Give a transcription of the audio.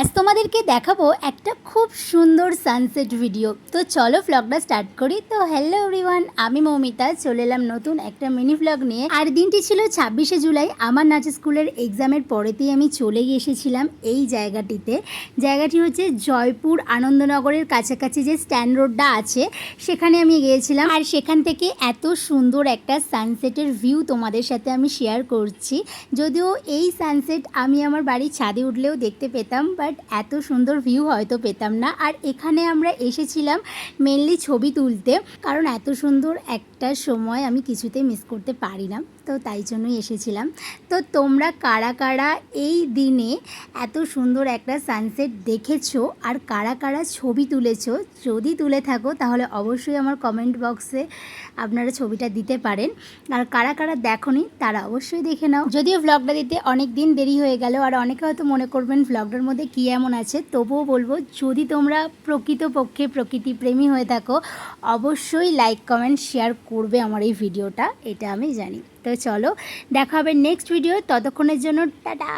আজ তোমাদেরকে দেখাবো একটা খুব সুন্দর সানসেট ভিডিও। তো চলো ব্লগটা স্টার্ট করি। তো হ্যালো এভরিওয়ান, আমি মৌমিতা চলে এলাম নতুন একটা মিনি ব্লগ নিয়ে। আর দিনটি ছিল 26শে জুলাই। আমার নাচ স্কুলের এক্সামের পরেতেই আমি চলে গিয়েছিলাম এই জায়গাটিতে। জায়গাটি হচ্ছে জয়পুর আনন্দনগরের কাছাকাছি যে স্ট্যান্ড রোডটা আছে সেখানে আমি গিয়েছিলাম। আর সেখান থেকে এত সুন্দর একটা সানসেটের ভিউ তোমাদের সাথে আমি শেয়ার করছি। যদিও এই সানসেট আমি আমার বাড়ির ছাদে উঠলেও দেখতে পেতাম, বাট এত সুন্দর ভিউ হয়তো পেতাম না। আর এখানে আমরা এসেছিলাম মেনলি ছবি তুলতে, কারণ এত সুন্দর একটা সময় আমি কিছুতেই মিস করতে পারি না, তো তাই জন্যই এসেছিলাম। তো তোমরা কারা কারা এই দিনে এত সুন্দর একটা সানসেট দেখেছো আর কারা কারা ছবি তুলেছো, যদি তুলে থাকো তাহলে অবশ্যই আমার কমেন্ট বক্সে আপনারা ছবিটা দিতে পারেন। আর কারা কারা দেখোনি তারা অবশ্যই দেখে নাও। যদিও ভ্লগটা দিতে অনেক দিন দেরি হয়ে গেল, আর অনেকে হয়তো মনে করবেন ভ্লগটার মধ্যে কী এমন আছে, তবুও বলবো যদি তোমরা প্রকৃতপক্ষে প্রকৃতিপ্রেমী হয়ে থাকো অবশ্যই লাইক কমেন্ট শেয়ার করবে আমার এই ভিডিওটা, এটা আমি জানি। তো চলো দেখা হবে নেক্সট ভিডিও, ততক্ষণের জন্য টাটা।